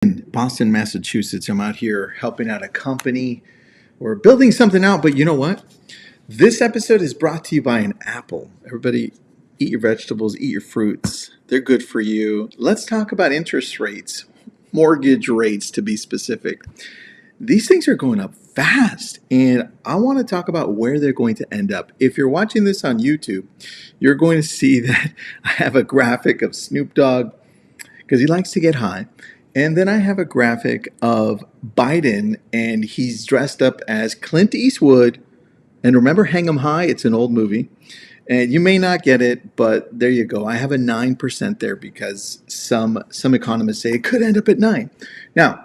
In Boston, Massachusetts. I'm out here helping out a company. We're building something out, but you know what? This episode is brought to you by an apple. Everybody, eat your vegetables, eat your fruits. They're good for you. Let's talk about interest rates, mortgage rates to be specific. These things are going up fast, and I want to talk about where they're going to end up. If you're watching this on YouTube, you're going to see that I have a graphic of Snoop Dogg because he likes to get high. And then I have a graphic of Biden, and he's dressed up as Clint Eastwood. And remember Hang 'em High? It's an old movie. And you may not get it, but there you go. I have a 9% there because some economists say it could end up at 9. Now,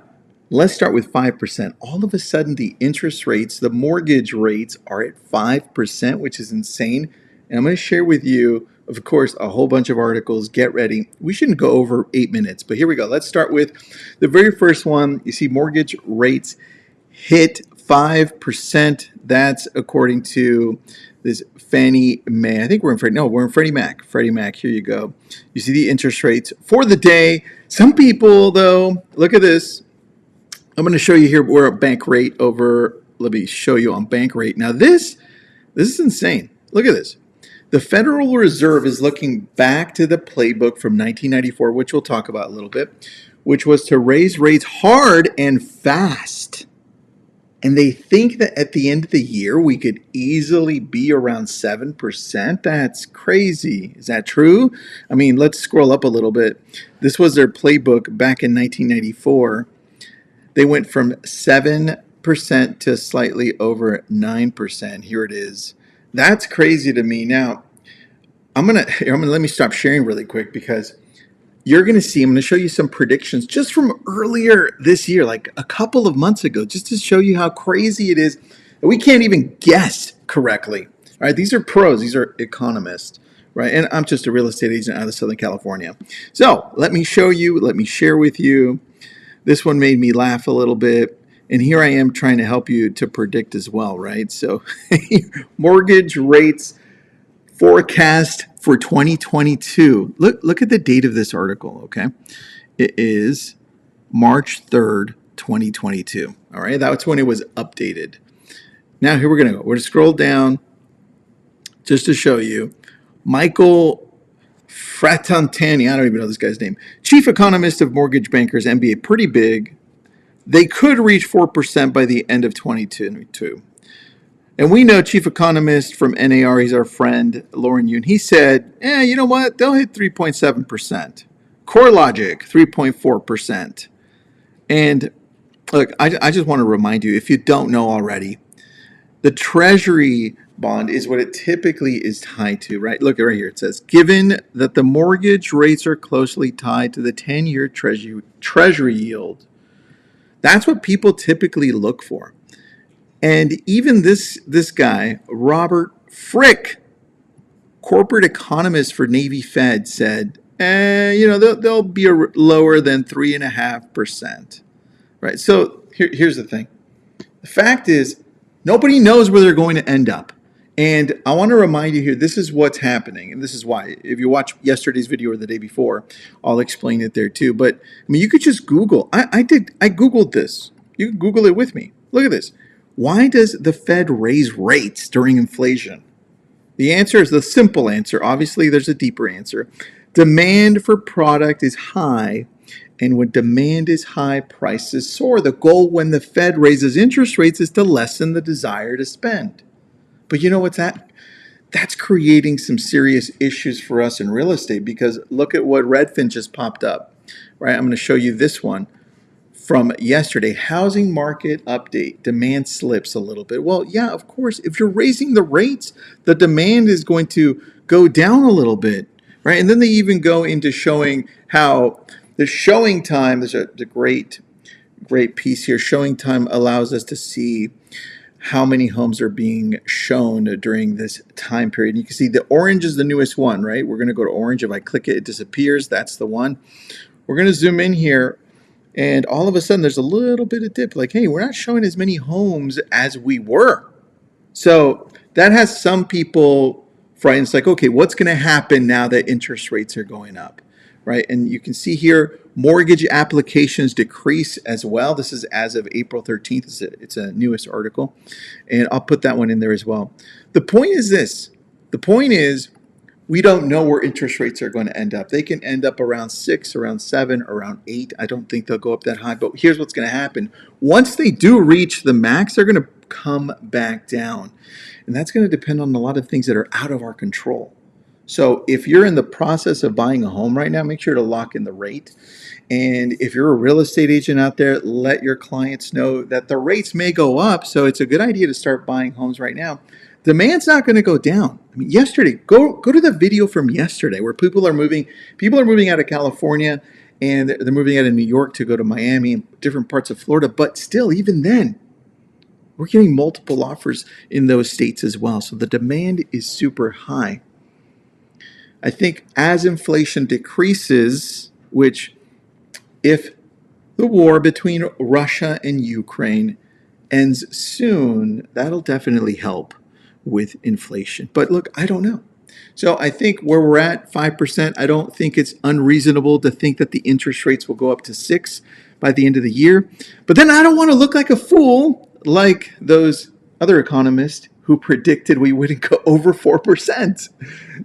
let's start with 5%. All of a sudden, the interest rates, the mortgage rates are at 5%, which is insane. And I'm going to share with you, of course, a whole bunch of articles. Get ready. We shouldn't go over 8 minutes, but here we go. Let's start with the very first one. You see mortgage rates hit 5%. That's according to this Fannie Mae. I think we're in Freddie Mac. Freddie Mac, here you go. You see the interest rates for the day. Some people, though, look at this. I'm going to show you here, we're at bank rate over, let me show you on bank rate. Now this is insane. Look at this. The Federal Reserve is looking back to the playbook from 1994, which we'll talk about a little bit, which was to raise rates hard and fast. And they think that at the end of the year, we could easily be around 7%. That's crazy. Is that true? I mean, let's scroll up a little bit. This was their playbook back in 1994. They went from 7% to slightly over 9%. Here it is. That's crazy to me. Now, I'm gonna let me stop sharing really quick because you're gonna see. I'm gonna show you some predictions just from earlier this year, like a couple of months ago, just to show you how crazy it is that we can't even guess correctly. All right, these are pros. These are economists, right? And I'm just a real estate agent out of Southern California. So let me show you. Let me share with you. This one made me laugh a little bit. And here I am trying to help you to predict as well, right? So mortgage rates forecast for 2022. Look at the date of this article, okay? It is March 3rd, 2022. All right, that's when it was updated. Now here we're going to go. We're going to scroll down just to show you. Michael Fratantani, I don't even know this guy's name, chief economist of Mortgage Bankers, MBA, pretty big. They could reach 4% by the end of 2022. And we know chief economist from NAR, he's our friend, Lauren Yoon. He said, you know what? They'll hit 3.7%. CoreLogic, 3.4%. And look, I just want to remind you, if you don't know already, the Treasury bond is what it typically is tied to, right? Look right here. It says, given that the mortgage rates are closely tied to the 10-year Treasury yield, that's what people typically look for. And even this guy, Robert Frick, corporate economist for Navy Fed, said, they'll be lower than 3.5%. Right? So here's the thing. The fact is, nobody knows where they're going to end up. And I want to remind you here, this is what's happening. And this is why. If you watch yesterday's video or the day before, I'll explain it there too. But I mean, you could just Google. I Googled this. You can Google it with me. Look at this. Why does the Fed raise rates during inflation? The answer is the simple answer. Obviously, there's a deeper answer. Demand for product is high. And when demand is high, prices soar. The goal when the Fed raises interest rates is to lessen the desire to spend. But you know what's that? That's creating some serious issues for us in real estate because look at what Redfin just popped up, right? I'm going to show you this one from yesterday. Housing market update. Demand slips a little bit. Well, yeah, of course. If you're raising the rates, the demand is going to go down a little bit, right? And then they even go into showing how the showing time, there's a great piece here. Showing time allows us to see how many homes are being shown during this time period. And you can see the orange is the newest one, right? We're going to go to orange. If I click it, it disappears. That's the one. We're going to zoom in here. And all of a sudden, there's a little bit of dip. Like, hey, we're not showing as many homes as we were. So that has some people frightened. It's like, okay, what's going to happen now that interest rates are going up? right? And you can see here, mortgage applications decrease as well. This is as of April 13th. It's a newest article. And I'll put that one in there as well. The point is this. The point is, we don't know where interest rates are going to end up. They can end up around 6, around 7, around 8. I don't think they'll go up that high. But here's what's going to happen. Once they do reach the max, they're going to come back down. And that's going to depend on a lot of things that are out of our control. So if you're in the process of buying a home right now, make sure to lock in the rate. And if you're a real estate agent out there, let your clients know that the rates may go up. So it's a good idea to start buying homes right now. Demand's not going to go down. I mean, yesterday, go to the video from yesterday where people are moving out of California and they're moving out of New York to go to Miami and different parts of Florida. But still, even then, we're getting multiple offers in those states as well. So the demand is super high. I think as inflation decreases, which if the war between Russia and Ukraine ends soon, that'll definitely help with inflation. But look, I don't know. So I think where we're at, 5%, I don't think it's unreasonable to think that the interest rates will go up to 6 by the end of the year. But then I don't want to look like a fool like those other economists who predicted we wouldn't go over 4%.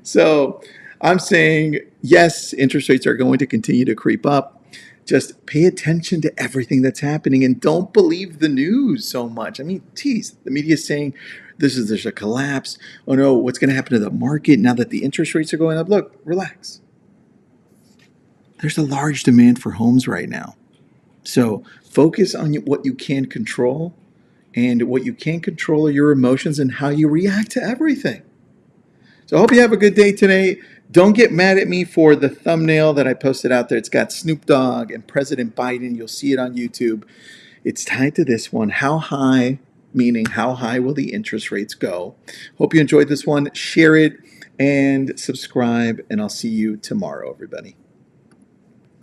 So I'm saying, yes, interest rates are going to continue to creep up. Just pay attention to everything that's happening and don't believe the news so much. I mean, geez, the media is saying there's a collapse. Oh no, what's going to happen to the market now that the interest rates are going up? Look, relax. There's a large demand for homes right now. So focus on what you can control, and what you can't control are your emotions and how you react to everything. So I hope you have a good day today. Don't get mad at me for the thumbnail that I posted out there. It's got Snoop Dogg and President Biden. You'll see it on YouTube. It's tied to this one. How high, meaning how high will the interest rates go? Hope you enjoyed this one. Share it and subscribe, and I'll see you tomorrow, everybody.